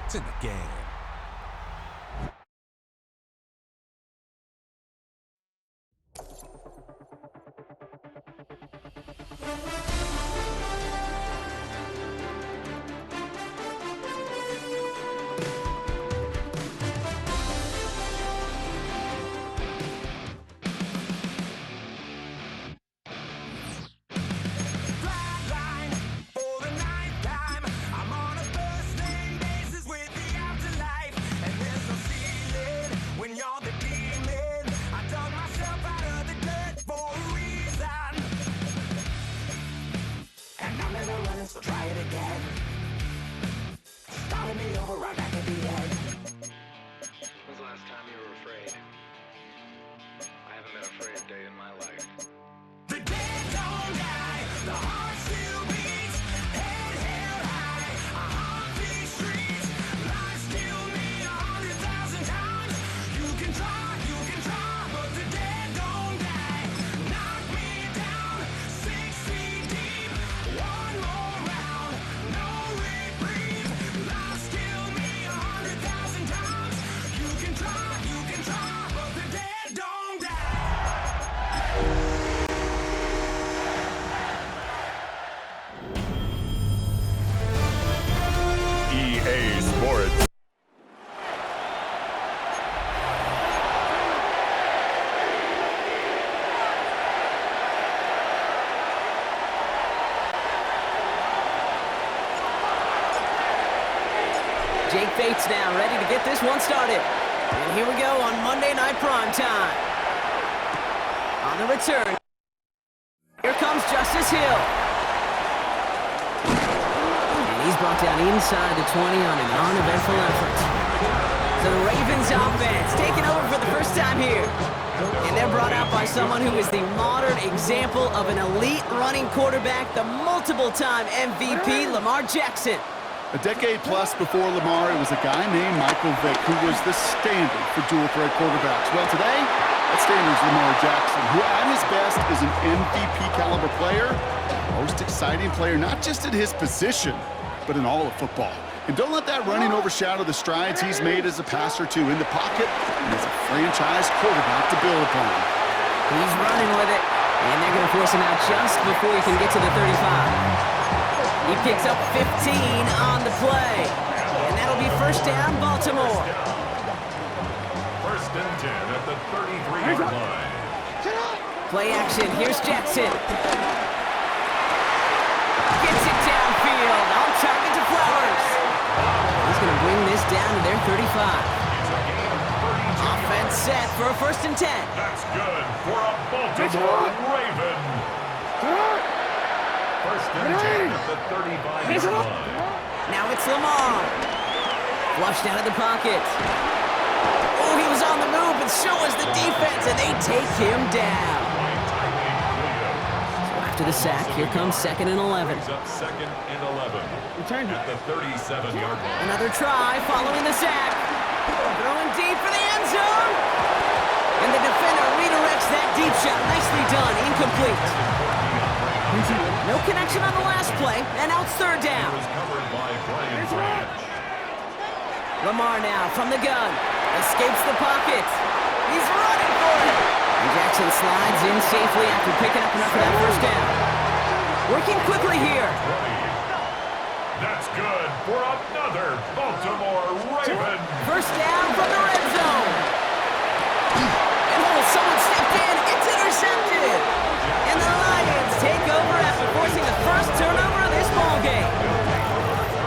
to the game. So try it again. Starting me over right back at the end. When's the last time you were afraid? I haven't been afraid a day in my life. The dead don't die, the heart still beats, head held high, I haunt these streets, lies kill me 100,000 times. You can try, but the dead don't die. Knock me down 6 feet deep, one more round, no reprieve. Lies kill me 100,000 times. You can try, but the dead don't die. EA Sports. Jake Bates now, ready to get this one started. And here we go on Monday Night Primetime. On the return, here comes Justice Hill. And he's brought down inside the 20 on an uneventful effort. So the Ravens offense taking over for the first time here. And they're brought out by someone who is the modern example of an elite running quarterback, the multiple-time MVP, Lamar Jackson. A decade plus before Lamar, it was a guy named Michael Vick who was the standard for dual-threat quarterbacks. Well, today, that standard is Lamar Jackson, who at his best is an MVP-caliber player, most exciting player, not just at his position, but in all of football. And don't let that running overshadow the strides he's made as a passer, too, in the pocket and as a franchise quarterback to build upon. He's running with it, and they're going to force him out just before he can get to the 35. He picks up 15 on the play, and that'll be first down, Baltimore. First and 10 at the 33-yard line. Play action, here's Jackson. Gets it downfield, on target to Flowers. He's going to bring this down to their 35. Offense set for a first and 10. That's good for a Baltimore Raven. First and 10 at the 35-yard line. Now it's Lamar. Flushed out of the pocket. Oh, he was on the move, but so was the defense, and they take him down. So after the sack, here comes second and 11. Up second and 11 at the 37-yard line. Another try following the sack. Throwing deep for the end zone. And the defender redirects that deep shot. Nicely done. Incomplete. No connection on the last play, and now it's third down. Was covered by Brian Branch. Lamar now from the gun. Escapes the pocket. He's running for it. And Jackson slides in safely after picking up enough of that first down. Working quickly here. That's good for another Baltimore Raven. First down from the red zone. And someone stepped in. It's intercepted. And the Lions take over after forcing the first turnover of this ballgame.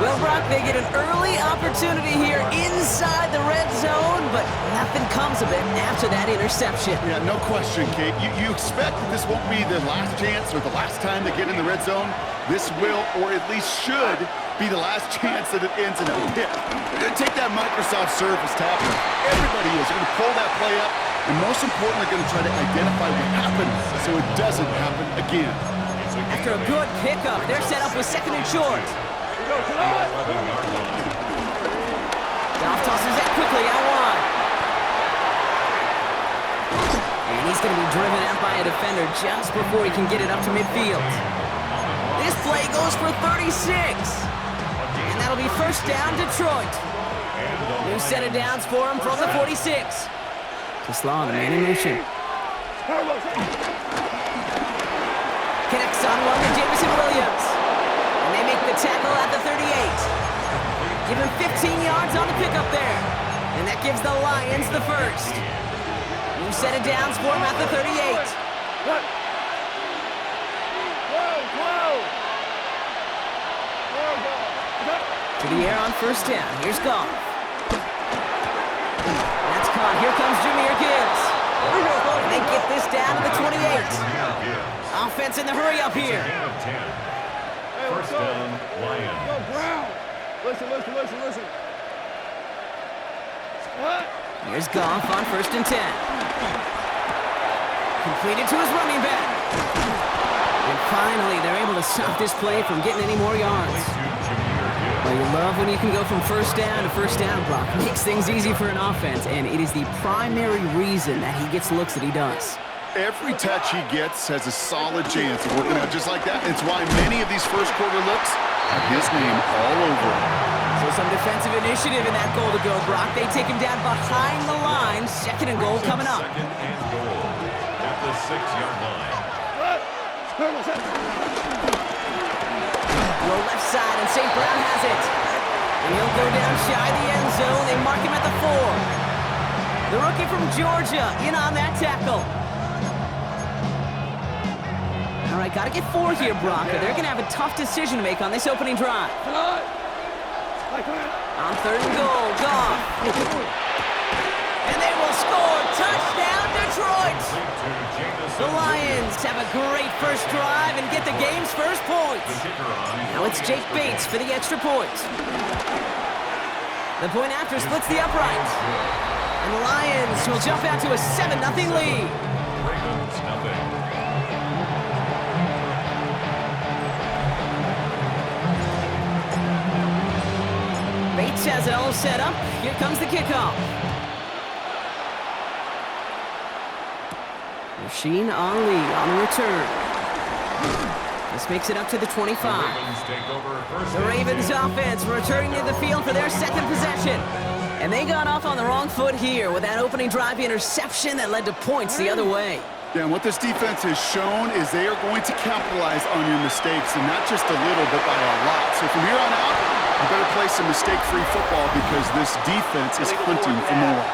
Well, Brock, they get an early opportunity here inside the red zone, but nothing comes of it after that interception. Yeah, no question, Kate. You expect that this won't be the last chance or the last time they get in the red zone. This will, or at least should, be the last chance that it ends in a pick. They're going to take that Microsoft Surface tablet. Everybody is. They're going to pull that play up, and most importantly, they're going to try to identify what happened so it doesn't happen again. After a good pickup, they're set up with second and short. Goff tosses that quickly out wide. And he's going to be driven out by a defender just before he can get it up to midfield. This play goes for 36. And that'll be first down, Detroit. New set of downs for him from the 46. Just law the man in motion. Connects on one to Jameson Williams. And they make the tackle at the 38. Give him 15 yards on the pickup there. And that gives the Lions the first. New set of downs for him at the 38. To the air on first down. Here's Goff. That's caught. Here comes Jahmyr Gibbs. And they get this down to the 28. Offense in the hurry up here. First down, Lions. Listen. Here's Goff on first and 10. Completed to his running back. And finally, they're able to stop this play from getting any more yards. Well, you love when you can go from first down to first down, Brock. Makes things easy for an offense, and it is the primary reason that he gets looks that he does. Every touch he gets has a solid chance of working out just like that. It's why many of these first quarter looks have his name all over them. So some defensive initiative in that goal to go, Brock. They take him down behind the line. Second and goal coming up. Second and goal at the 6-yard line. Low left side, and St. Brown has it. And he'll go down shy of the end zone. They mark him at the 4. The rookie from Georgia in on that tackle. All right, got to get 4 here, Brock. They're going to have a tough decision to make on this opening drive. On third and goal, Goff. And they will score. Touchdown, Detroit. The Lions have a great first drive and get the game's first points. Now it's Jake Bates for the extra point. The point after splits the upright. And the Lions will jump out to a 7-0 lead. Ravens, nothing. Bates has it all set up. Here comes the kickoff. Rasheen Ali on the return. This makes it up to the 25. The Ravens offense returning to the field for their second possession. And they got off on the wrong foot here with that opening drive interception that led to points the other way. Yeah, and what this defense has shown is they are going to capitalize on your mistakes, and not just a little, but by a lot. So from here on out, you better play some mistake-free football because this defense is hunting for more.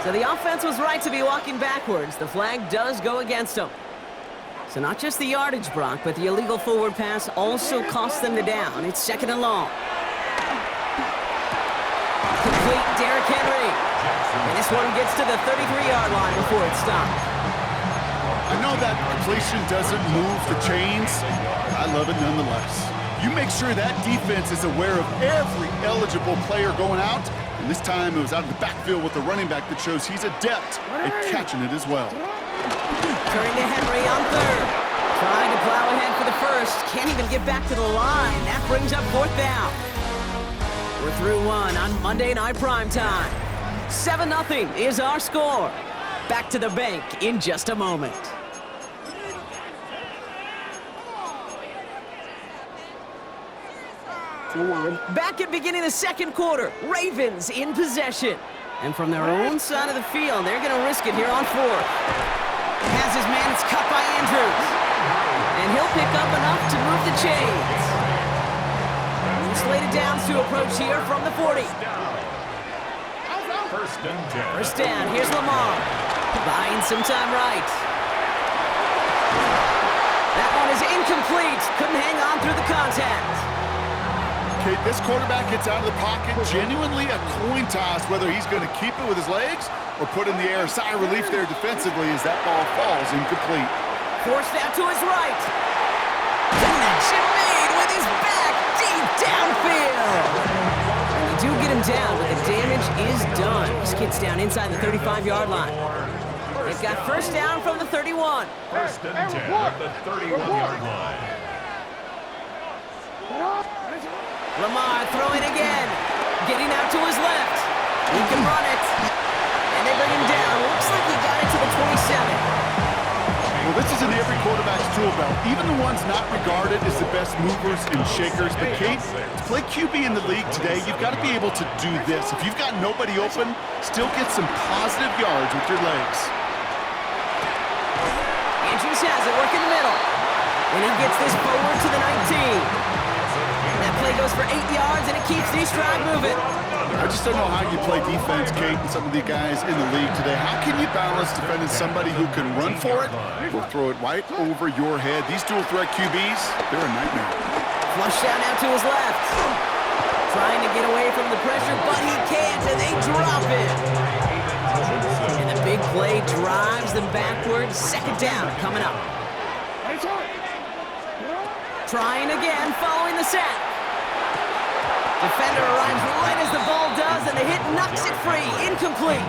So the offense was right to be walking backwards. The flag does go against them. So not just the yardage, Brock, but the illegal forward pass also cost them the down. It's second and long. Complete Derrick Henry. And this one gets to the 33-yard line before it's stopped. I know that completion doesn't move the chains, but I love it nonetheless. You make sure that defense is aware of every eligible player going out, and this time it was out of the backfield with the running back that shows he's adept at catching it as well. Turning to Henry on third. Trying to plow ahead for the first. Can't even get back to the line. That brings up fourth down. We're through one on Monday Night Primetime. 7-0 is our score. Back to the bank in just a moment. Back at beginning the second quarter. Ravens in possession. And from their own side of the field, they're going to risk it here on fourth. Has his man, it's cut by Andrews. And he'll pick up enough to move the chains. Slated downs to approach here from the 40. First and 10. First down, here's Lamar. Buying some time right. That one is incomplete. Couldn't hang on through the contact. Okay, this quarterback gets out of the pocket, genuinely a coin toss whether he's going to keep it with his legs or put in the air. Sigh of relief there defensively as that ball falls incomplete. Forced out to his right. Connection made with his back deep downfield. And they do get him down, but the damage is done. This kid's down inside the 35-yard line. They've got first down from the 31. First and 10 at the 31-yard line. Lamar throwing again. Getting out to his left. He can run it. And they bring him down. Looks like he got it to the 27. Well, this is in every quarterback's tool belt, even the ones not regarded as the best movers and shakers. But Kate, to play QB in the league today, you've got to be able to do this. If you've got nobody open, still get some positive yards with your legs. Andrews has it, work in the middle. And he gets this forward to the 19. That play goes for 8 yards, and it keeps this drive moving. I just don't know how you play defense, Kate, and some of the guys in the league today. How can you balance defending somebody who can run for it or throw it right over your head? These dual-threat QBs, they're a nightmare. Flush down now to his left. Trying to get away from the pressure, but he can't, and they drop it. And the big play drives them backwards. Second down coming up. Trying again, following the sack. Defender arrives right as the ball does, and the hit knocks it free. Incomplete.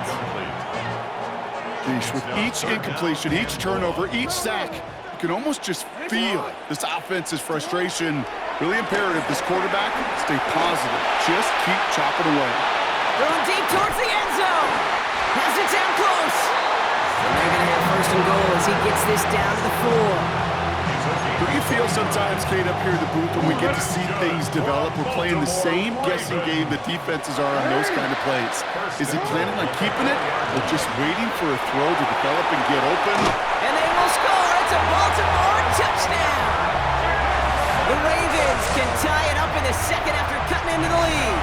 With each incompletion, each turnover, each sack, you can almost just feel this offense's frustration. Really imperative this quarterback stay positive. Just keep chopping away. Throwing deep towards the end zone. Has it down close. And they're going to have first and goal as he gets this down to the 4. Do you feel sometimes, Kate, up here in the booth when we get to see things develop, we're playing the same guessing game that defenses are on those kind of plays? Is he planning on keeping it or just waiting for a throw to develop and get open? And they will score. It's a Baltimore touchdown. The Ravens can tie it up in the second after cutting into the lead.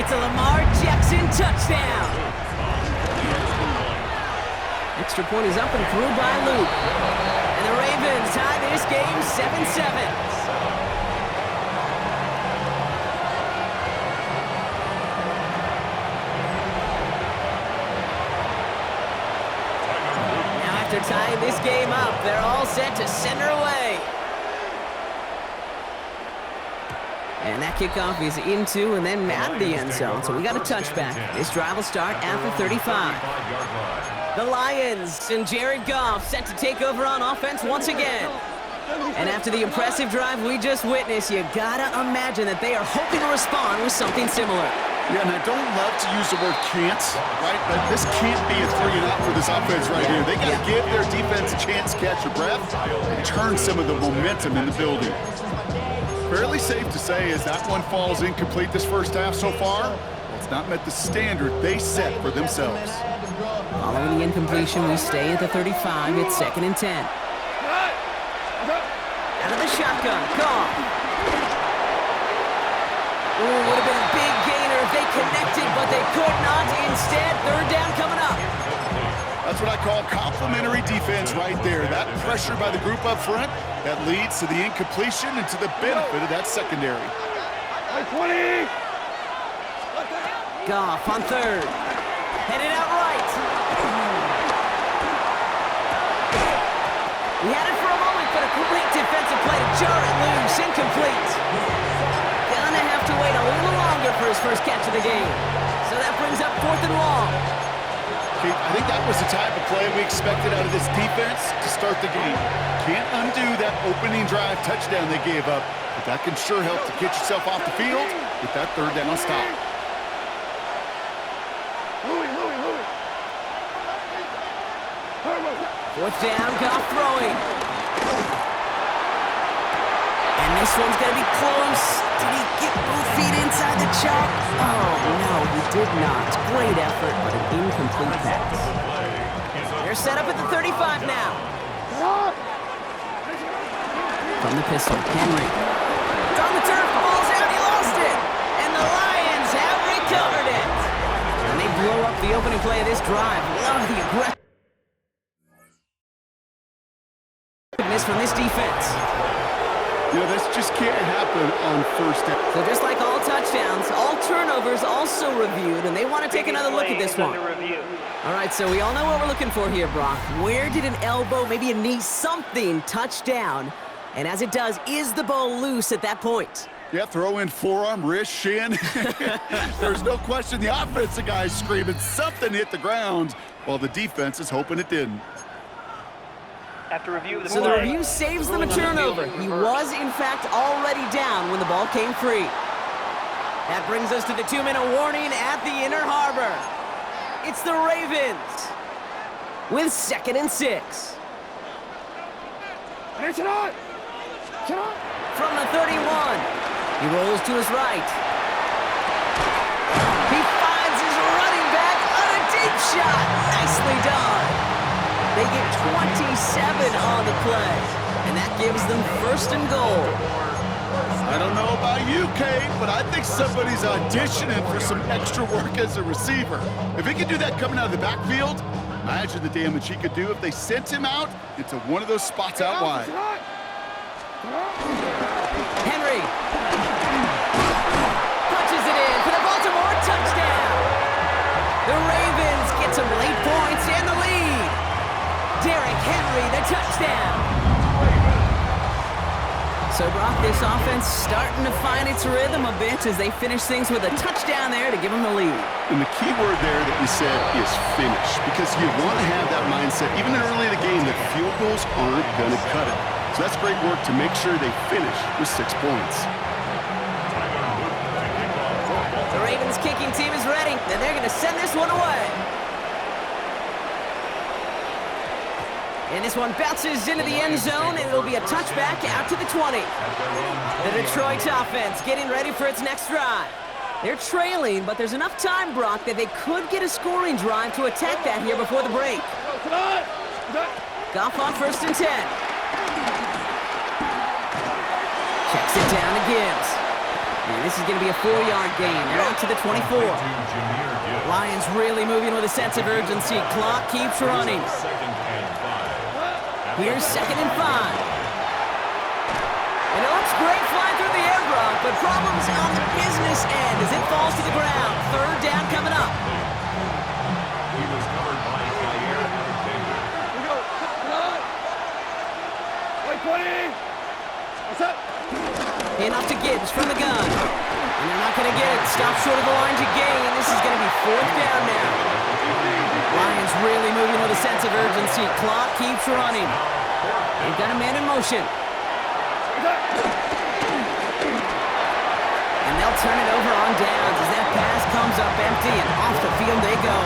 It's a Lamar Jackson touchdown. Extra point is up and through by Luke. And the Ravens tie this game 7-7. Now after tying this game up, they're all set to center away. And that kickoff is into and then out of the end zone. So we got a touchback. This drive will start after 35. The Lions and Jared Goff set to take over on offense once again. And after the impressive drive we just witnessed, you gotta imagine that they are hoping to respond with something similar. Yeah, and I don't love to use the word can't, right? But this can't be a 3-and-out for this offense right here. They got to give their defense a chance to catch their breath and turn some of the momentum in the building. Fairly safe to say as that one falls incomplete this first half so far, it's not met the standard they set for themselves. Following the incompletion, we stay at the 35. It's 2nd and 10. Out of the shotgun, Goff. Ooh, would have been a big gainer if they connected, but they could not. Instead, 3rd down coming up. That's what I call complimentary defense right there. That pressure by the group up front, that leads to the incompletion and to the benefit of that secondary. 20! Goff on 3rd. Headed out right. He had it for a moment, but a great defensive play to jar it loose. Incomplete. Gonna have to wait a little longer for his first catch of the game. So that brings up 4th and long. I think that was the type of play we expected out of this defense to start the game. Can't undo that opening drive touchdown they gave up, but that can sure help to get yourself off the field with that 3rd down stop. 4th down, Goff throwing. And this one's going to be close. Did he get both feet inside the chalk? Oh, no, he did not. Great effort, but an incomplete pass. They're set up at the 35 now. From the pistol, Henry. It's on the turf, ball's out, he lost it. And the Lions have recovered it. And they blow up the opening play of this drive. Love the aggressive from this defense. You know, this just can't happen on 1st down. So just like all touchdowns, all turnovers also reviewed, and they want to take another look at this one. All right, so we all know what we're looking for here, Brock. Where did an elbow, maybe a knee, something touch down? And as it does, is the ball loose at that point? Yeah, throw in forearm, wrist, shin. There's no question the offensive guy's screaming something hit the ground while the defense is hoping it didn't. After review of the So the review saves them a turnover. He was, in fact, already down when the ball came free. That brings us to the 2-minute warning at the Inner Harbor. It's the Ravens with 2nd and 6. From the 31. He rolls to his right. He finds his running back on a deep shot. Nicely done. They get 27 on the play, and that gives them first and goal. I don't know about you, Kate, but I think somebody's auditioning for some extra work as a receiver. If he could do that coming out of the backfield, imagine the damage he could do if they sent him out into one of those spots out wide. Henry punches it in for the Baltimore touchdown. The Ravens get some late points and the lead. Derrick Henry, the touchdown. So, Brock, this offense starting to find its rhythm a bit as they finish things with a touchdown there to give them the lead. And the key word there that we said is finish, because you want to have that mindset, even early in the game, that field goals aren't going to cut it. So that's great work to make sure they finish with 6 points. The Ravens kicking team is ready, and they're going to send this one away. And this one bounces into the end zone, and it'll be a touchback out to the 20. The Detroit offense getting ready for its next drive. They're trailing, but there's enough time, Brock, that they could get a scoring drive to attack that here before the break. Goff on 1st and 10. Checks it down to Gibbs. And this is going to be a 4-yard gain. They're out to the 24. Lions really moving with a sense of urgency. Clock keeps running. Here's 2nd and 5. And it looks great flying through the air, Brock, but problems on the business end as it falls to the ground. 3rd down coming up. He was covered by Jair Alexander. And off to Gibbs from the gun. And they're not going to get it. Stop short of the line to gain. This is going to be 4th down now. Lions really moving with a sense of urgency. Clock keeps running. They've got a man in motion. And they'll turn it over on downs as that pass comes up empty and off the field they go.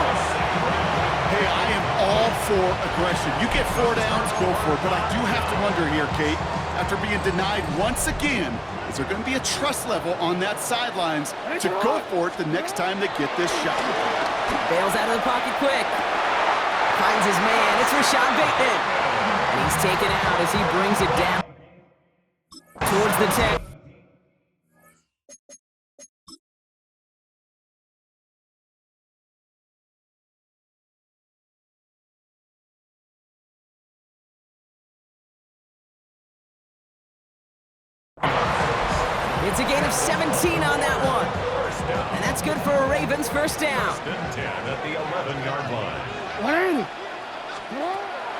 Hey, I am all for aggression. You get 4 downs, go for it. But I do have to wonder here, Kate, after being denied once again, is there going to be a trust level on that sidelines to go for it the next time they get this shot? Bails out of the pocket quick. Finds his man. It's Rashad Bateman. And he's taken out as he brings it down towards the 10. It's a gain of 17 on that one. And that's good for a Ravens 1st down. 10 at the 11-yard line.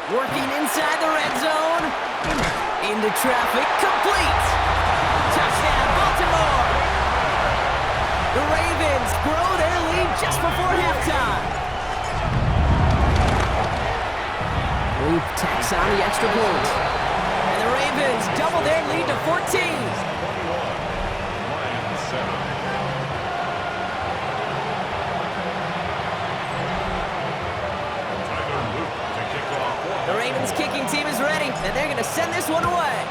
Working inside the red zone. Into traffic. Complete. Touchdown, Baltimore. The Ravens grow their lead just before halftime. Luke tacks on the extra point. And the Ravens double their lead to 14. The Ravens kicking team is ready, and they're going to send this one away.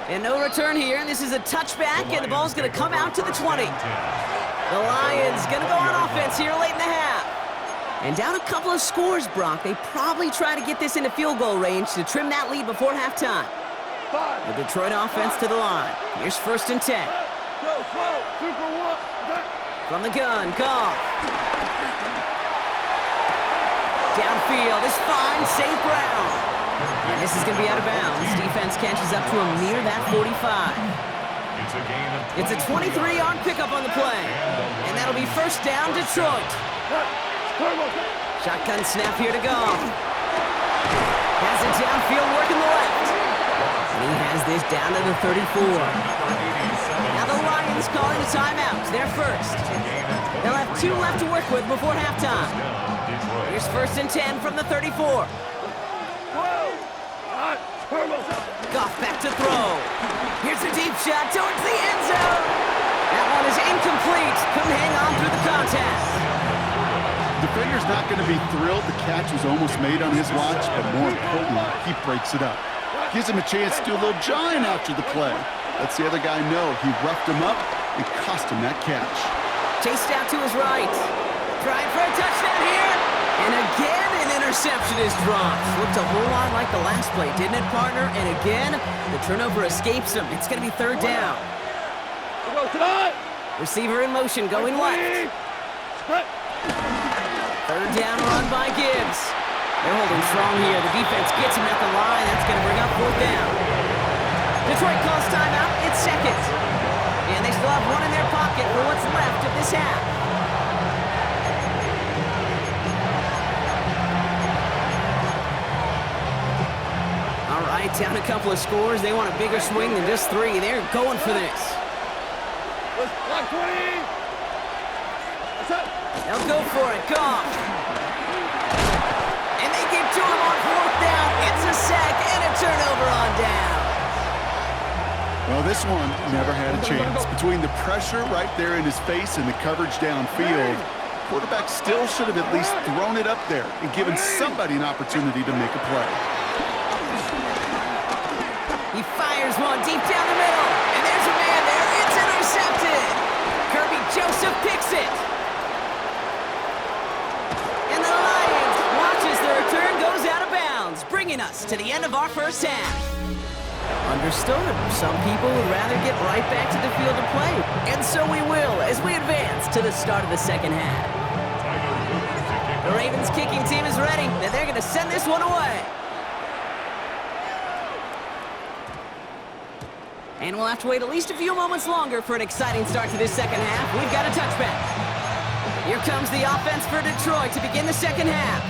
And no return here, and this is a touchback, and the ball's going to come out to the 20. The Lions going to go on offense here late in the half. And down a couple of scores, Brock. They probably try to get this into field goal range to trim that lead before halftime. The Detroit offense to the line. Here's 1st and 10. From the gun, Goff. Downfield is fine, St. Brown. And this is going to be out of bounds. Defense catches up to him near that 45. It's a 23-yard pickup on the play. And that'll be 1st down, Detroit. Shotgun snap here to Goff. Has it downfield, working the left. And he has this down to the 34. Now the Lions calling a timeout. They're first. They'll have 2 left to work with before halftime. Here's 1st and 10 from the 34. Goff back to throw. Here's a deep shot towards the end zone. That one is incomplete. Couldn't hang on through the contact. defender's not going to be thrilled. The catch was almost made on his watch, but more importantly, he breaks it up. Gives him a chance to do a little jawing after the play. Lets the other guy know he roughed him up and cost him that catch. Chased out to his right. Trying for a touchdown here. And again, an interception is dropped. Looked a whole lot like the last play, didn't it, partner? And again, the turnover escapes him. It's going to be third down. Receiver in motion, going left. Third down run by Gibbs. They're holding strong here. The defense gets him at the line. That's going to bring up fourth down. Detroit calls timeout. It's second. And they still have one in their pocket for what's left of this half. All right, down a couple of scores. They want a bigger swing than just 3. They're going for this. They'll go for it. Goff. And they get to him on fourth down. It's a sack and a turnover on down. Well, this one never had a chance. Between the pressure right there in his face and the coverage downfield, quarterback still should have at least thrown it up there and given somebody an opportunity to make a play. He fires one deep down the middle. And there's a man there. It's intercepted. Kirby Joseph picks it. And the Lions watch as the return goes out of bounds, bringing us to the end of our first half. Understood. Some people would rather get right back to the field of play. And so we will as we advance to the start of the second half. The Ravens kicking team is ready, and they're going to send this one away. And we'll have to wait at least a few moments longer for an exciting start to this second half. We've got a touchback. Here comes the offense for Detroit to begin the second half.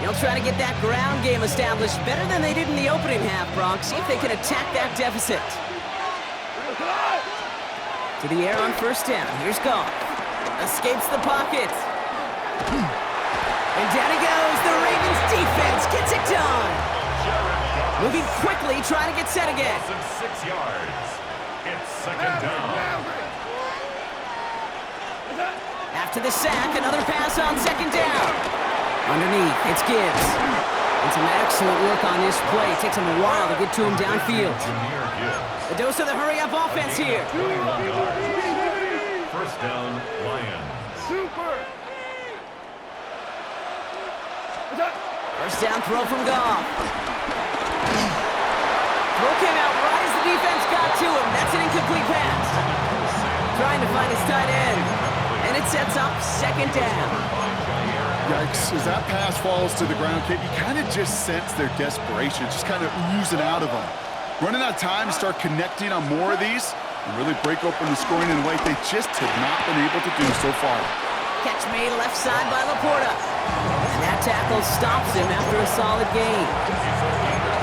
They'll try to get that ground game established better than they did in the opening half, Bronx. See if they can attack that deficit. To the air on first down. Here's Goff. Escapes the pocket. And down he goes. The Ravens defense gets it done. Moving quickly, trying to get set again. 6 yards. It's second down. After the sack, another pass on second down. Underneath, it's Gibbs. And some excellent work on this play. It takes him a while to get to him downfield. A dose of the hurry-up offense here. First down, Lions. First down throw from Goff. Throw came out right as the defense got to him. That's an incomplete pass. Trying to find his tight end. And it sets up second down. Yikes, as that pass falls to the ground, kid, you kind of just sense their desperation, just kind of oozing out of them. Running out of time to start connecting on more of these and really break open the scoring in a way they just have not been able to do so far. Catch made left side by Laporta. And that tackle stops him after a solid gain.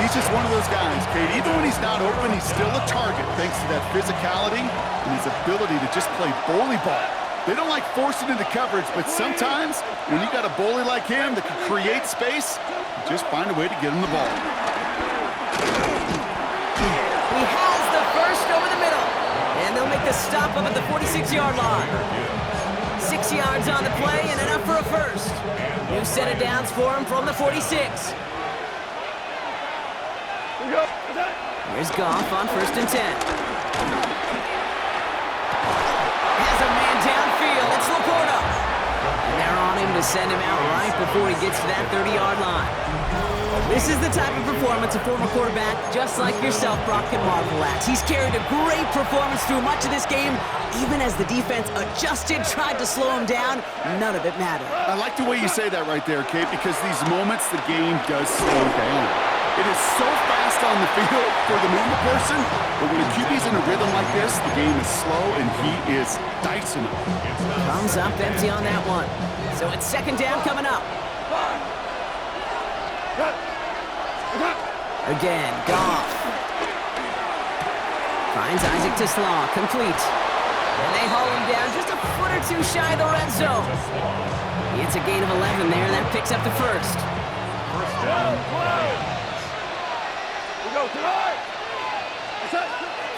He's just one of those guys, Kate. Even when he's not open, he's still a target thanks to that physicality and his ability to just play bully ball. They don't like forcing into coverage, but sometimes when you got a bully like him that can create space, you just find a way to get him the ball. He has the first over the middle. And they'll make the stop up at the 46-yard line. 6 yards on the play and enough for a first. New set of downs for him from the 46. Here's Goff on first and 10. Has a man downfield. It's Laporta. And they're on him to send him out right before he gets to that 30-yard line. This is the type of performance a former quarterback, just like yourself, Brock, can marvel at. He's carried a great performance through much of this game. Even as the defense adjusted, tried to slow him down, none of it mattered. I like the way you say that right there, Kate, because these moments the game does slow down. It is so fast on the field for the normal person, but when a QB's in a rhythm like this, the game is slow and he is dicing it. Thumbs up empty on that one. So it's second down coming up. Again, Goff. Finds Isaac Tislaw, complete. And they haul him down just a foot or two shy of the red zone. It's a gain of 11 there, and that picks up the first. First down,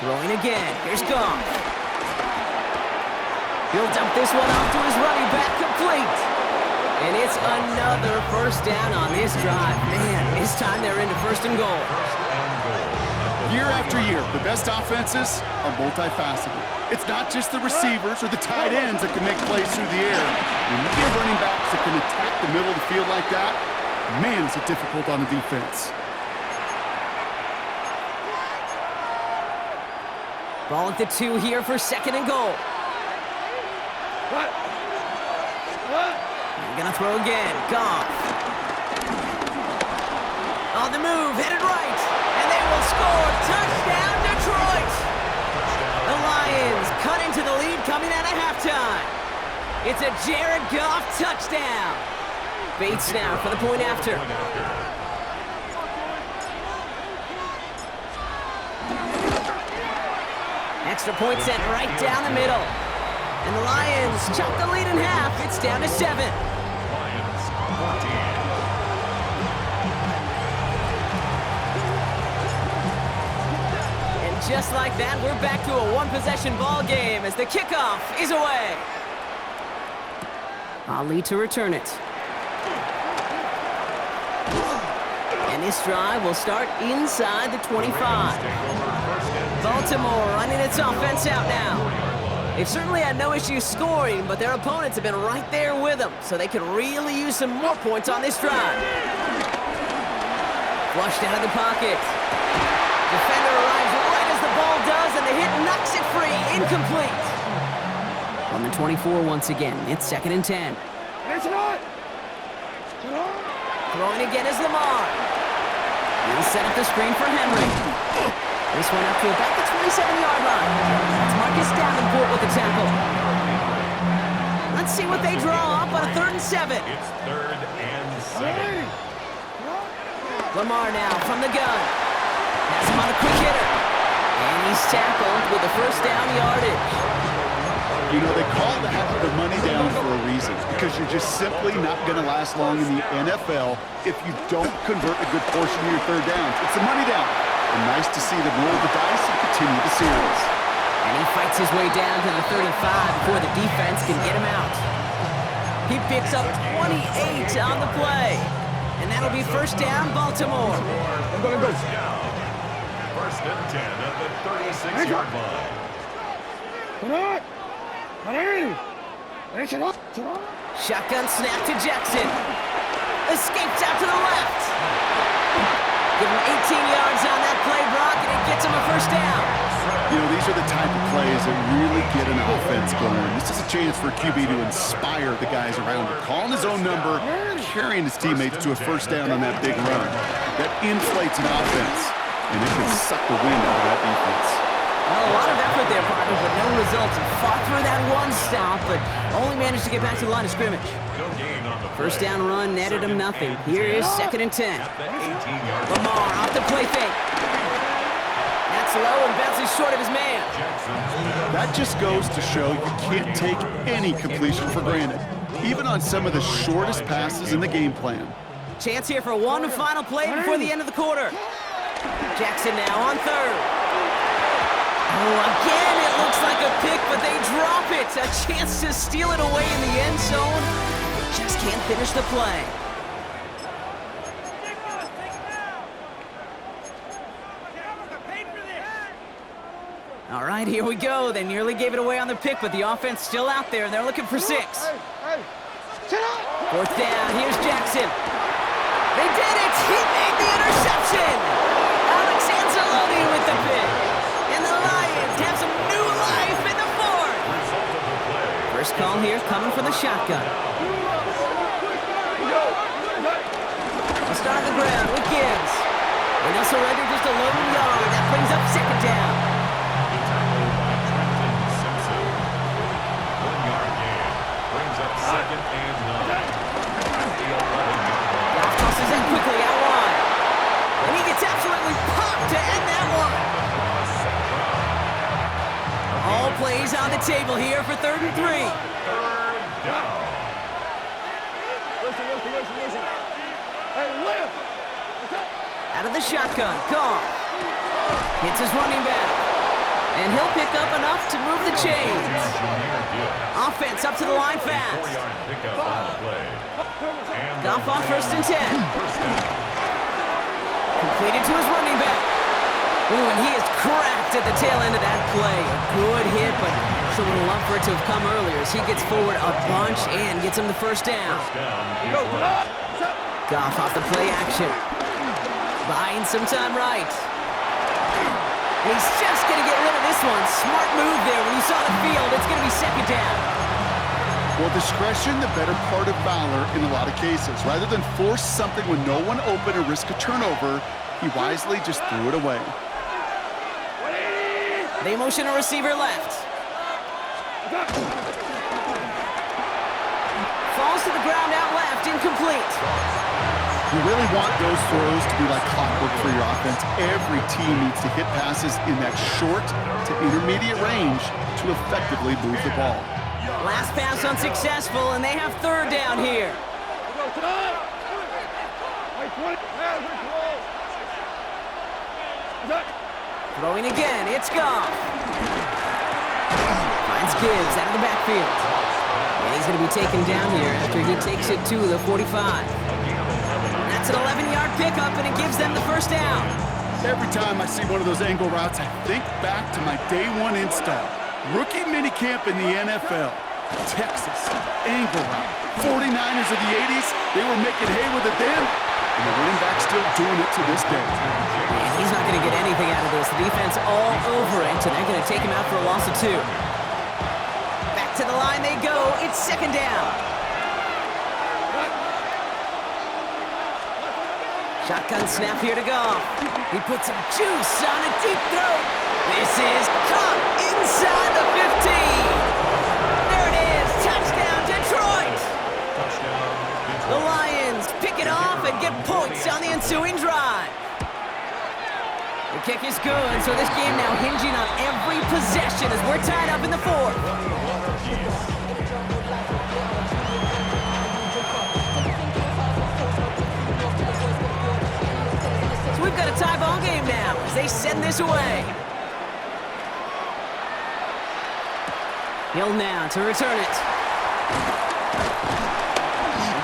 Throwing again, here's Goff. He'll dump this one off to his running back, complete. And gets another first down on this drive. Man, this time they're into first and goal. Year after year, the best offenses are multifaceted. It's not just the receivers or the tight ends that can make plays through the air. When you get running backs that can attack the middle of the field like that, man, is it difficult on the defense. Ball at the 2 here for second and goal. They're gonna throw again. Goff. On the move, headed right. And they will score. Touchdown, Detroit. The Lions cut into the lead coming out of halftime. It's a Jared Goff touchdown. Bates now for the point after. Extra point sent right down the middle. And the Lions chop the lead in half. It's down to 7. Lions 14. And just like that, we're back to a one-possession ball game as the kickoff is away. Ali to return it. And this drive will start inside the 25. Baltimore running its offense out now. They've certainly had no issues scoring, but their opponents have been right there with them, so they could really use some more points on this drive. Flushed out of the pocket. Defender arrives right as the ball does, and the hit knocks it free. Incomplete. On the 24 once again, it's 2nd and 10. Throwing again is Lamar. He'll set up the screen for Henry. This one up to about the 27-yard line. That's Marcus Davenport with the tackle. Let's see what they draw up on a 3rd and 7. It's 3rd and 7. Lamar now from the gun. Has him on a quick hitter. And he's tackled with the first down yardage. You know, they call that the money down for a reason, because you're just simply not going to last long in the NFL if you don't convert a good portion of your 3rd downs. It's the money down. And nice to see them roll the dice and continue the series. And he fights his way down to the 35 before the defense can get him out. He picks up 28 on the play. And that'll be first down, Baltimore. First down. 1st and 10 at the 36-yard line. Shotgun snap to Jackson. Escapes out to the left. Give him 18 yards on that play, Brock, and it gets him a first down. You know, these are the type of plays that really get an offense going. This is a chance for a QB to inspire the guys around him. Calling his own number, carrying his teammates to a first down on that big run. That inflates an offense, and it can suck the wind out of that defense. Well, a lot of effort there, partner, but no results. He fought through that one stop, but only managed to get back to the line of scrimmage. No gain on the First play. down run netted him nothing. Here is 2nd and 10. At the 18-yard line. Lamar off the play fake. That's low and bounces short of his man. That just goes to show you can't take any completion for granted, even on some of the shortest passes in the game plan. Chance here for one final play before the end of the quarter. Jackson now on 3rd. Oh, again, it looks like a pick, but they drop it. A chance to steal it away in the end zone. Just can't finish the play. All right, here we go. They nearly gave it away on the pick, but the offense still out there, and they're looking for 6. 4th down, here's Jackson. They did it! He made the interception! Alex Anzalone with the pick. And the Lions have some new life in the 4th. First call here coming from the shotgun. They'll start on the ground with Gibbs. And they'll surrender just a lone yard. That brings up 2nd down. Goff tosses it quickly out wide. And he gets absolutely popped to end that one. All plays on the table here for 3rd and 3. Out of the shotgun, Goff hits his running back. And he'll pick up enough to move the chains. Offense up to the line fast. 4-yard pickup on the play. Goff on 1st and 10. Completed to his running back. Ooh, and he is cracked at the tail end of that play. A good hit, but sure would have loved for it to have come earlier as he gets forward a bunch and gets him the first down. Goff off the play action. Buying some time right. And he's just going to get rid of this one. Smart move there. When you saw the field, it's going to be 2nd down. Well, discretion, the better part of valor in a lot of cases. Rather than force something when no one open or risk a turnover, he wisely just threw it away. They motion a receiver left. Falls to the ground out left, incomplete. You really want those throws to be like clockwork for your offense. Every team needs to hit passes in that short to intermediate range to effectively move the ball. Last pass unsuccessful, and they have 3rd down here. Throwing again, it's Goff. Finds Gibbs out of the backfield. And he's going to be taken down here after he takes it to the 45. That's an 11-yard pickup, and it gives them the 1st down. Every time I see one of those angle routes, I think back to my day 1 install. Rookie minicamp in the NFL. Texas, angle route. 49ers of the 80s, they were making hay with it then, and the running back's still doing it to this day. Man, he's not going to get anything out of this. The defense all over it, and they're going to take him out for a loss of 2. Back to the line they go. It's 2nd down. Shotgun snap here to Goff. He puts some juice on a deep throw. This is caught inside the 15. There it is. Touchdown, Detroit. The Lions pick it off and get points on the ensuing drive. The kick is good, so this game now hinging on every possession as we're tied up in the 4th. We've got a tie ball game now as they send this away. Hill now to return it.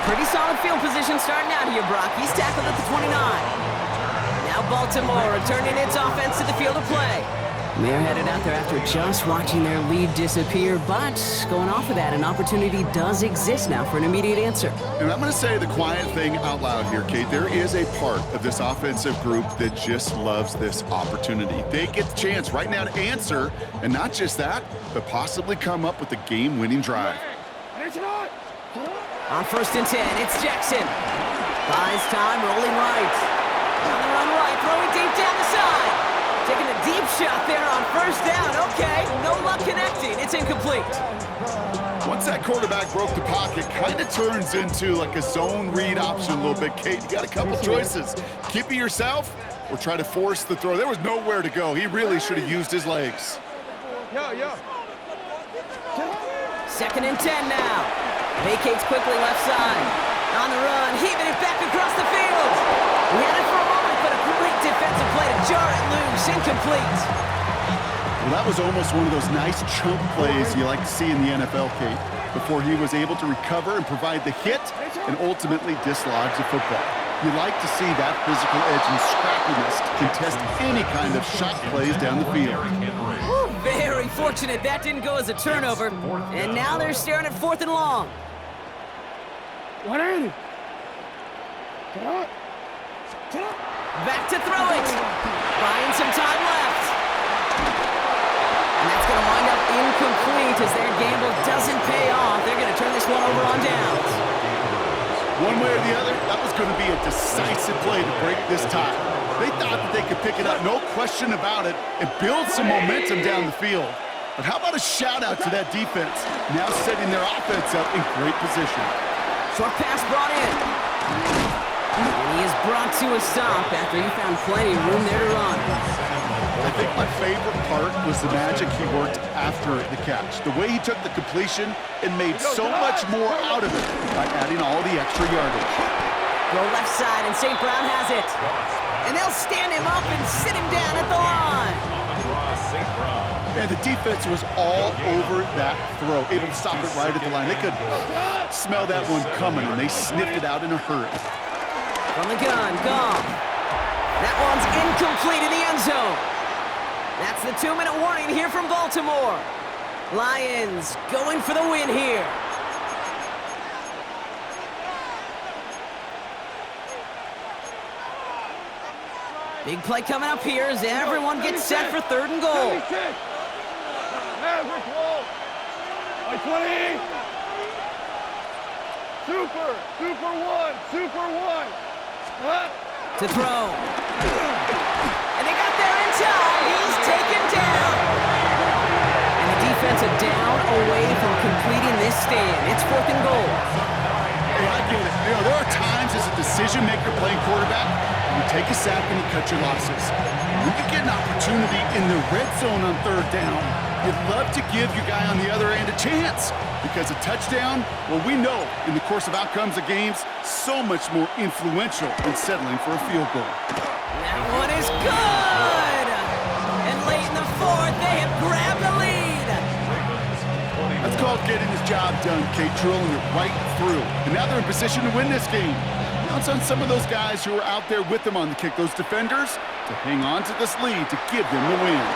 Pretty solid field position starting out here, Brock. He's tackled at the 29. Now Baltimore returning its offense to the field of play. They're headed out there after just watching their lead disappear, but going off of that, an opportunity does exist now for an immediate answer. And I'm going to say the quiet thing out loud here, Kate. There is a part of this offensive group that just loves this opportunity. They get the chance right now to answer, and not just that, but possibly come up with a game-winning drive. On 1st and 10, it's Jackson. Buys time, rolling right. On the run right, throwing deep down the side. Taking a deep shot there on 1st down. Okay, no luck connecting. It's incomplete. Once that quarterback broke the pocket, kind of turns into like a zone read option a little bit, Kate. You got a couple choices. Keep it yourself or try to force the throw. There was nowhere to go. He really should have used his legs. 2nd and 10 now. Vacates quickly left side. On the run, heaving it back across the field. He had it for a moment, but a great defensive play to jar it loose. Incomplete. Well, that was almost one of those nice chunk plays you like to see in the NFL, Kate, before he was able to recover and provide the hit and ultimately dislodge the football. You like to see that physical edge and scrappiness to contest any kind of shot plays down the field. Woo, very fortunate that didn't go as a turnover. And now they're staring at 4th and long. Back to throw it. Buying some time left. And that's going to wind up incomplete as their gamble doesn't pay off. They're going to turn this one over on downs. One way or the other, that was going to be a decisive play to break this tie. They thought that they could pick it up, no question about it, and build some momentum down the field. But how about a shout-out to that defense, now setting their offense up in great position. Short pass brought in. And he is brought to a stop after he found plenty of room there to run. I think my favorite part was the magic he worked after the catch. The way he took the completion and made so much more out of it by adding all the extra yardage. Go left side, and St. Brown has it. And they'll stand him up and sit him down at the line. And the defense was all over that throw, able to stop it right at the line. They could smell that one coming, and they sniffed it out in a hurry. From the gun, Goff. That one's incomplete in the end zone. That's the 2-minute warning here from Baltimore. Lions going for the win here. Big play coming up here as everyone gets set for 3rd and goal. Maverick wall. By 20. Super one. To throw. And they got there in time. He's taken down. And the defensive down away from completing this stand. It's 4th and goal. Hey, I get it. You know, there are times as a decision-maker playing quarterback, you take a sack and you cut your losses. When you get an opportunity in the red zone on 3rd down, you'd love to give your guy on the other end a chance. Because a touchdown, well, we know in the course of outcomes of games, so much more influential than settling for a field goal. That one is good! And late in the 4th, they have grabbed the lead. That's called getting his job done, Kate, drilling it right through. And now they're in position to win this game. Now it's on some of those guys who are out there with them on the kick, those defenders, to hang on to this lead to give them the win.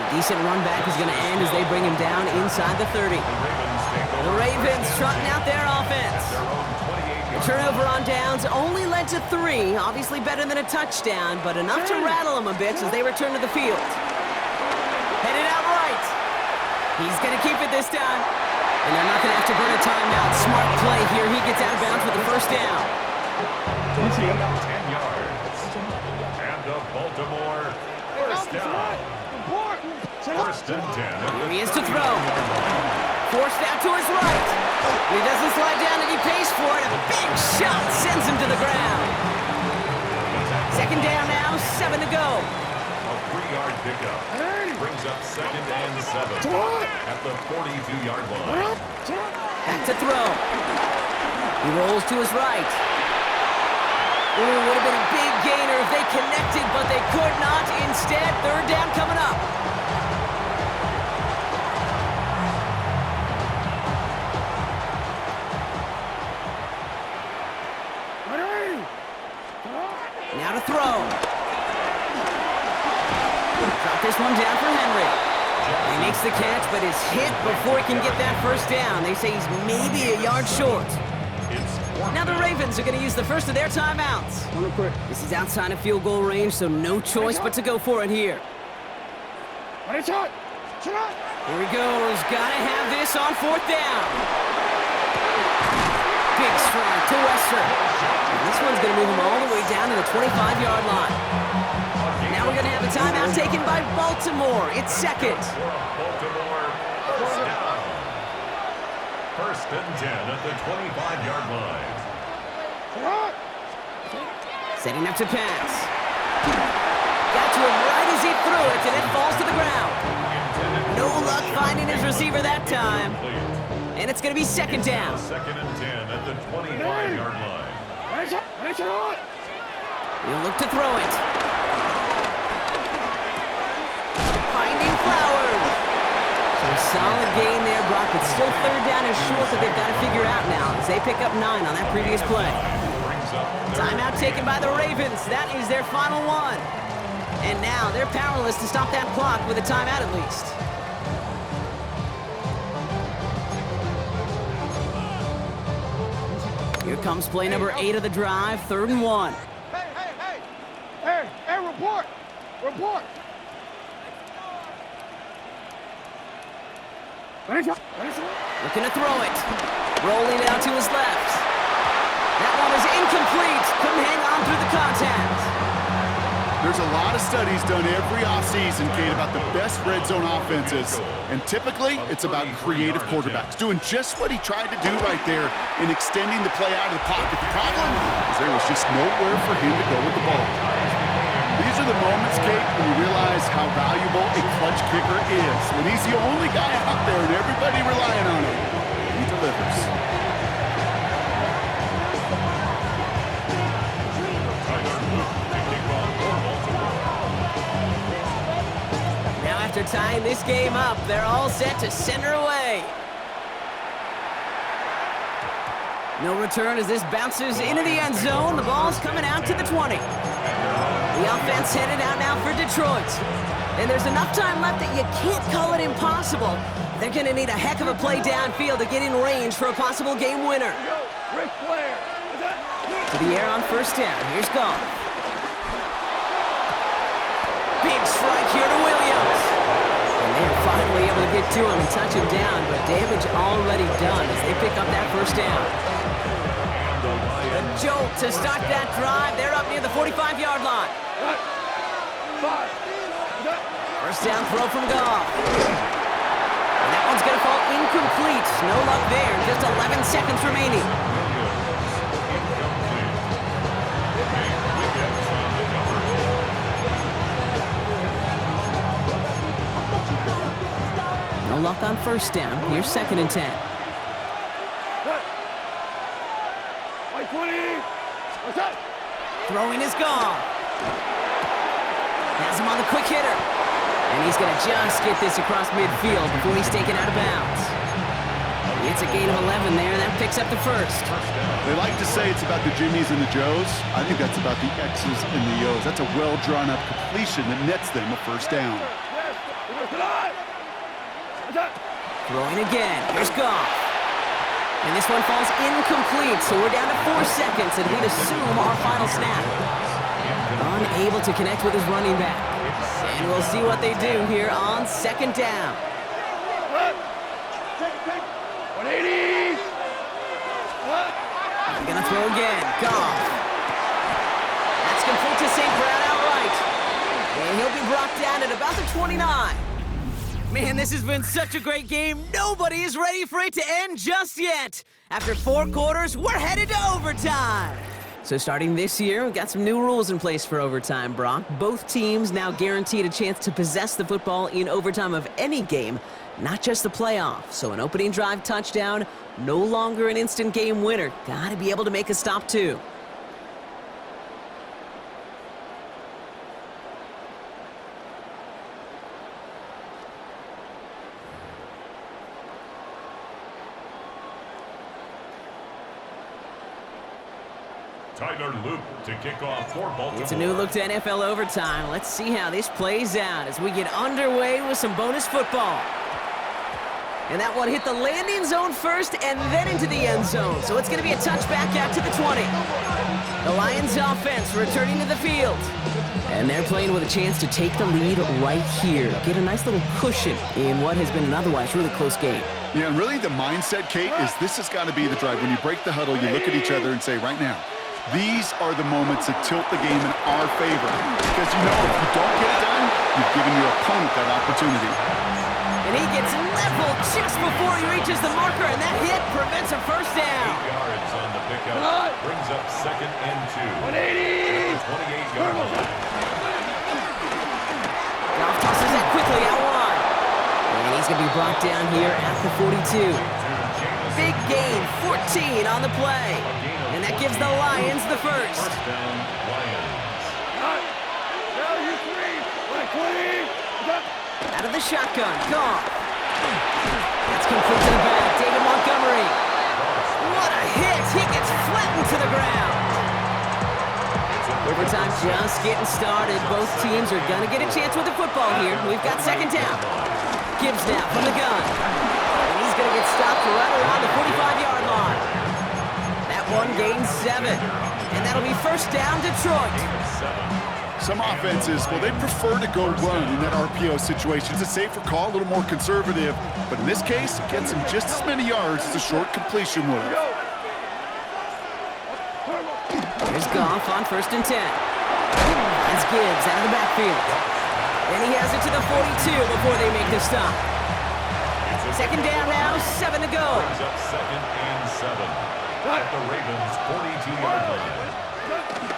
Decent run back is going to end as they bring him down inside the 30. The Ravens trotting out their offense. The turnover on downs only led to 3. Obviously better than a touchdown, but enough to rattle them a bit as they return to the field. Headed out right. He's going to keep it this time. And they're not going to have to burn a timeout. Smart play here. He gets out of bounds for the first down. 10 yards. And the Baltimore first down. First and 10. Here he is to throw. Forced out to his right. He doesn't slide down and he pays for it. A big shot sends him to the ground. 2nd down now, 7 to go. A 3-yard pickup. Brings up 2nd and 7 at the 42-yard line. Back to throw. He rolls to his right. Ooh, would have been a big gainer if they connected, but they could not. Instead, 3rd down coming up. Now to throw. Drop this one down for Henry. He makes the catch, but is hit before he can get that first down. They say he's maybe a yard short. Now the Ravens are going to use the first of their timeouts. This is outside of field goal range, so no choice but to go for it here. Here he goes. Got to have this on 4th down. Big strike to Wester. And this one's going to move him all the way down to the 25-yard line. Now we're going to have a timeout taken by Baltimore. It's 2nd. Baltimore first down. First and 10 at the 25-yard line. Setting up to pass. Got to him right as he threw it, and it falls to the ground. No luck finding his receiver that time. And it's going to be 2nd down. 2nd and 10 at the 25-yard line. He'll look to throw it. Finding Flowers. So a solid gain there, Brock, but still 3rd down is short that they've got to figure out now as they pick up 9 on that previous play. Timeout taken by the Ravens. That is their final one. And now they're powerless to stop that clock with a timeout at least. Here comes play number 8 of the drive, 3rd and 1. Hey, report. Looking to throw it. Rolling out to his left. That one is incomplete. Couldn't hang on through the contact. There's a lot of studies done every offseason, Kate, about the best red zone offenses. And typically, it's about creative quarterbacks doing just what he tried to do right there in extending the play out of the pocket. The problem is there was just nowhere for him to go with the ball. These are the moments, Kate, when you realize how valuable a clutch kicker is. When he's the only guy out there and everybody relying on him, he delivers. tying this game up. They're all set to center away. No return as this bounces into the end zone. The ball's coming out to the 20. The offense headed out now for Detroit. And there's enough time left that you can't call it impossible. They're going to need a heck of a play downfield to get in range for a possible game winner. Ric Flair. To the air on first down. Here's Goff. Big strike here to Williams. And they're finally able to get to him and touch him down, but damage already done as they pick up that first down. A jolt to start that drive. They're up near the 45-yard line. First down throw from Goff. And that one's going to fall incomplete. No luck there. Just 11 seconds remaining. No luck on first down. Here's 2nd and 10. Throwing is gone. Has him on the quick hitter. And he's going to just get this across midfield before he's taken out of bounds. It's a gain of 11 there, and that picks up the first. They like to say it's about the Jimmies and the Joes. I think that's about the X's and the O's. That's a well-drawn-up completion that nets them a first down. Throwing again. Here's Goff. And this one falls incomplete, so we're down to 4 seconds, and we'd assume our final snap. Unable to connect with his running back. And we'll see what they do here on 2nd down. 180. They're gonna throw again. Goff. That's complete to St. Brown outright. And he'll be brought down at about the 29. Man, this has been such a great game. Nobody is ready for it to end just yet. After 4 quarters, we're headed to overtime. So starting this year, we've got some new rules in place for overtime, Brock. Both teams now guaranteed a chance to possess the football in overtime of any game, not just the playoff. So an opening drive touchdown, no longer an instant game winner. Gotta be able to make a stop too. Tyler Loop to kick off for Baltimore. It's a new look to NFL overtime. Let's see how this plays out as we get underway with some bonus football. And that one hit the landing zone first and then into the end zone. So it's going to be a touchback out to the 20. The Lions offense returning to the field. And they're playing with a chance to take the lead right here. Get a nice little cushion in what has been an otherwise really close game. Yeah, and really the mindset, Kate, is this has got to be the drive. When you break the huddle, you look at each other and say, right now, these are the moments that tilt the game in our favor. Because you know if you don't get it done, you've given your opponent that opportunity. And he gets leveled just before he reaches the marker, and that hit prevents a first down. 8 yards on the pickup. Brings up 2nd and 2. 180. 28-yard line. Goff tosses that quickly out wide. And he's going to be brought down here at the 42. Big gain, 14 on the play. And that gives the Lions the first. First down, Lions. Value 3. 20. Out of the shotgun, Goff. That's complete to the back, David Montgomery. What a hit! He gets flattened to the ground. Overtime just getting started. Both teams are going to get a chance with the football here. We've got 2nd down. Gibbs now from the gun. And he's going to get stopped right around the 45-yard line. That one gains 7. And that'll be first down, Detroit. Some offenses, well, they prefer to go run in that RPO situation. It's a safer call, a little more conservative. But in this case, it gets him just as many yards as a short completion would have. Here's Goff on 1st and 10. That's Gibbs out of the backfield. And he has it to the 42 before they make the stop. 2nd down now, 7 to go. Brings up 2nd and 7. At the Ravens' 42-yard line.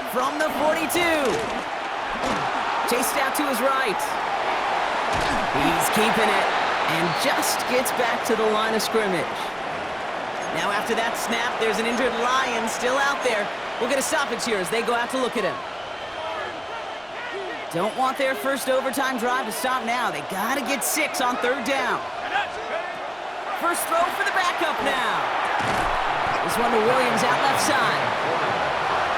From the 42. Chased out to his right. He's keeping it and just gets back to the line of scrimmage. Now after that snap, there's an injured Lion still out there. We'll get a stoppage here as they go out to look at him. Don't want their first overtime drive to stop now. They got to get 6 on 3rd down. First throw for the backup now. This one to Williams out left side.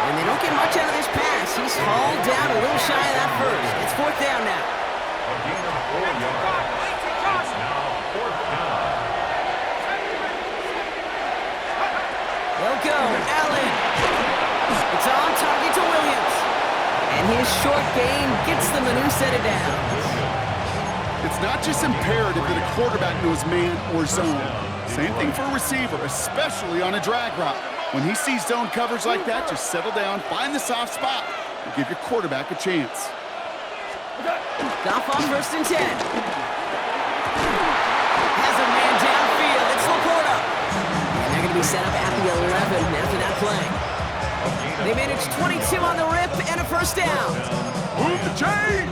And they don't get much out of this pass. He's hauled down a little shy of that first. It's 4th down now. A gain of 4 yards. It's now 4th down. They'll go. Allen. It's on target to Williams. And his short game gets them a new set of downs. It's not just imperative that a quarterback knows man or zone. Same thing for a receiver, especially on a drag route. When he sees zone coverage like that, just settle down, find the soft spot, and give your quarterback a chance. Goff on 1st and 10. Has a man downfield. It's Laporta. And they're going to be set up at the 11 after that play. They managed 22 on the rip and a first down. Move the chains!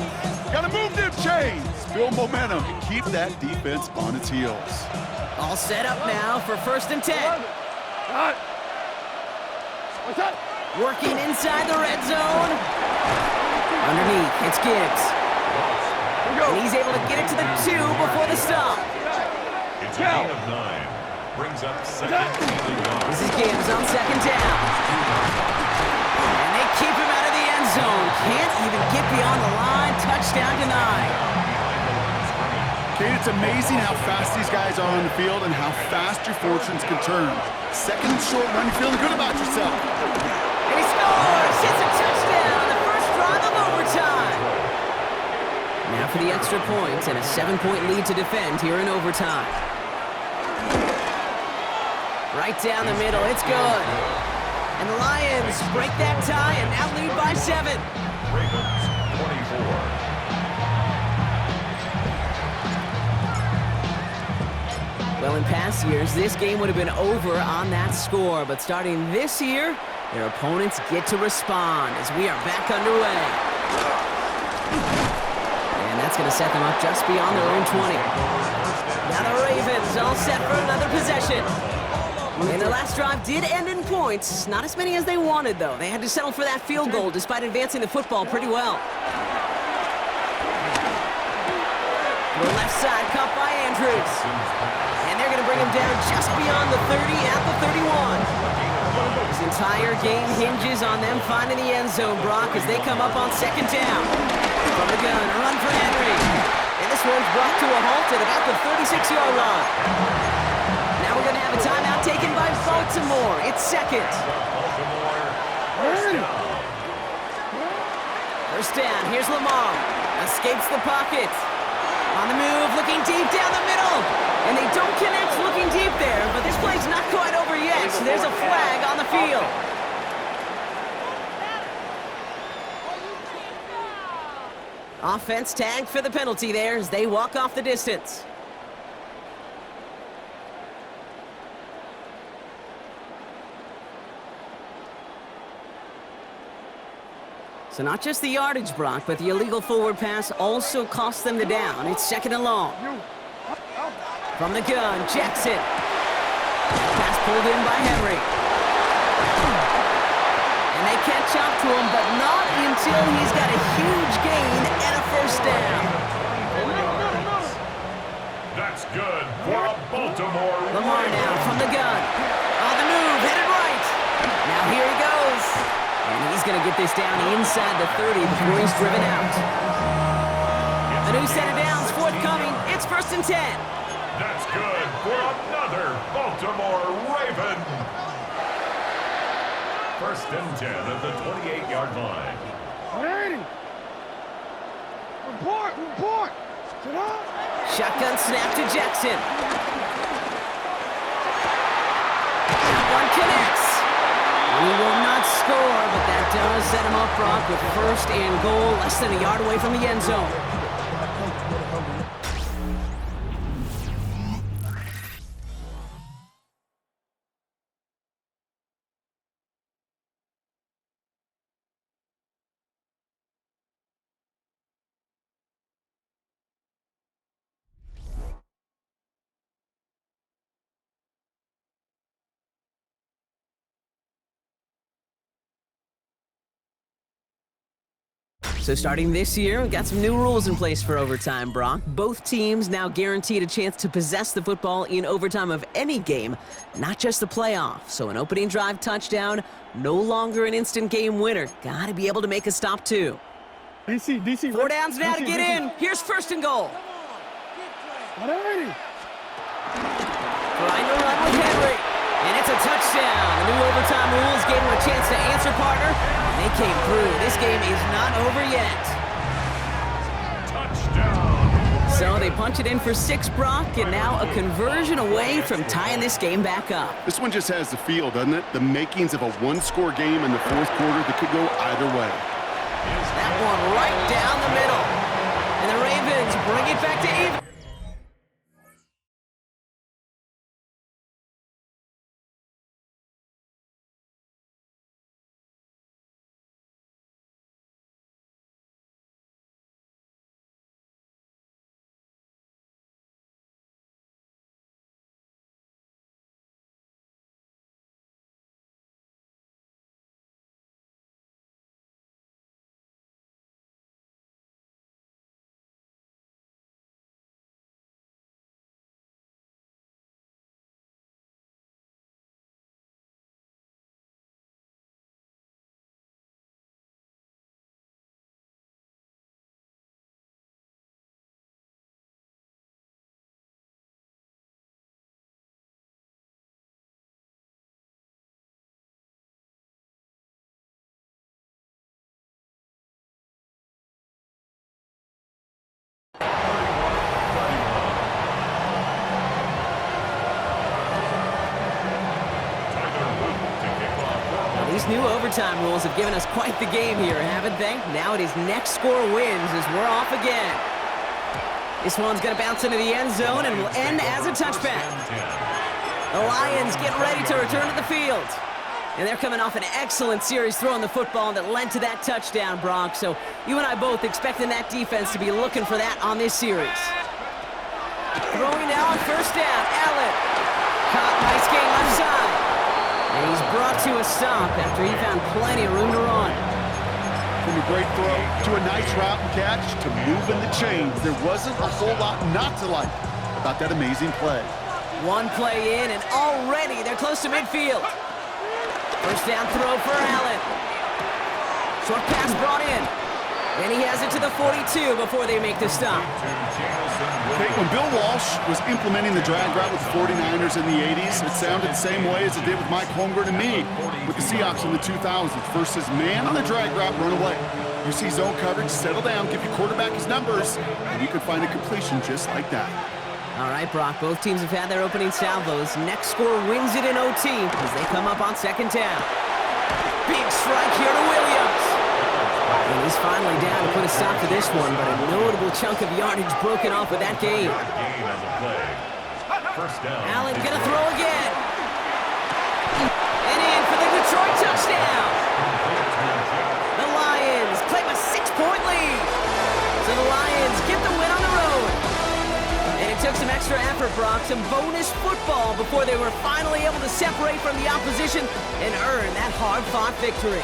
Gotta move them chains! Build momentum and keep that defense on its heels. All set up now for 1st and 10. Working inside the red zone. Underneath, it's Gibbs. And he's able to get it to the 2 before the stop. It's a gain of 9. Brings up 2nd and 1. This is Gibbs on 2nd down. And they keep him out of the end zone. Can't even get beyond the line. Touchdown denied. Kate, it's amazing how fast these guys are on the field and how fast your fortunes can turn. 2nd and short run, you're feeling good about yourself. And he scores! It's a touchdown! The first drive of overtime! Now for the extra point and a 7-point lead to defend here in overtime. Right down the middle, it's good. And the Lions break that tie and now lead by 7. Ravens 24. Well, in past years, this game would have been over on that score. But starting this year, their opponents get to respond as we are back underway. And that's going to set them up just beyond their own 20. Now the Ravens all set for another possession. And their last drive did end in points. Not as many as they wanted, though. They had to settle for that field goal despite advancing the football pretty well. The left side caught by Andrews. And they're going to bring him down just beyond the 30 at the 31. This entire game hinges on them finding the end zone, Brock, as they come up on 2nd down. From the gun, a run for Henry. And this one's brought to a halt at about the 36-yard line. Now we're going to have a timeout taken by Baltimore. It's 2nd. First down, here's Lamar. Escapes the pocket. On the move, looking deep down the middle. And they don't connect looking deep there, but this play's not quite over yet. So there's a flag on the field. Offense tagged for the penalty there as they walk off the distance. So not just the yardage, Brock, but the illegal forward pass also cost them the down. It's 2nd and long. From the gun, Jackson. Pass pulled in by Henry. And they catch up to him, but not until he's got a huge gain and a first down. That's good for a Baltimore. Lamar now from the gun. On the move, headed right. Now here he goes. And he's going to get this down inside the 30 before he's driven out. A new set of downs forthcoming. It's 1st and 10. That's good for another Baltimore Raven. 1st and 10 at the 28-yard line. 180. Report. Sit up. Shotgun snap to Jackson. That one connects. He will not score, but that does set him up, Brock, with 1st and goal, less than a yard away from the end zone. So starting this year, we've got some new rules in place for overtime, Brock. Both teams now guaranteed a chance to possess the football in overtime of any game, not just the playoff. So an opening drive touchdown, no longer an instant game winner. Got to be able to make a stop, too. DC. 4 downs now to get in. Here's first and goal. Already. Trying to run with Henry. And it's a touchdown. The new overtime rules gave him a chance to answer, partner. And they came through. This game is not over yet. Touchdown. So they punch it in for 6, Brock, and now a conversion away from tying this game back up. This one just has the feel, doesn't it? The makings of a one-score game in the fourth quarter that could go either way. That one right down the middle. And the Ravens bring it back to even. These new overtime rules have given us quite the game here, haven't they? Now it is next score wins as we're off again. This one's going to bounce into the end zone and will end as a touchback. The Lions get ready to return to the field. And they're coming off an excellent series throwing the football that led to that touchdown, Brock. So you and I both expecting that defense to be looking for that on this series. Throwing now on first down, Allen. Caught, nice game left side. And he's brought to a stop after he found plenty of room to run. From a great throw to a nice route and catch to moving the chains, there wasn't a whole lot not to like about that amazing play. One play in, and already they're close to midfield. First down throw for Allen. Short pass brought in. And he has it to the 42 before they make the stop. Okay, when Bill Walsh was implementing the drag route with the 49ers in the 80s, it sounded the same way as it did with Mike Holmgren and me with the Seahawks in the 2000s. First says, man on the drag route, run away. You see zone coverage, settle down, give your quarterback his numbers, and you could find a completion just like that. All right, Brock, both teams have had their opening salvos. Next score wins it in OT as they come up on second down. Big strike here to Williams. And he's finally down to put a stop to this one, but a notable chunk of yardage broken off with that game. Allen gonna throw again. And in for the Detroit touchdown. The Lions claim a 6-point lead. So the Lions get the win on the road. And it took some extra effort, Brock, some bonus football before they were finally able to separate from the opposition and earn that hard-fought victory.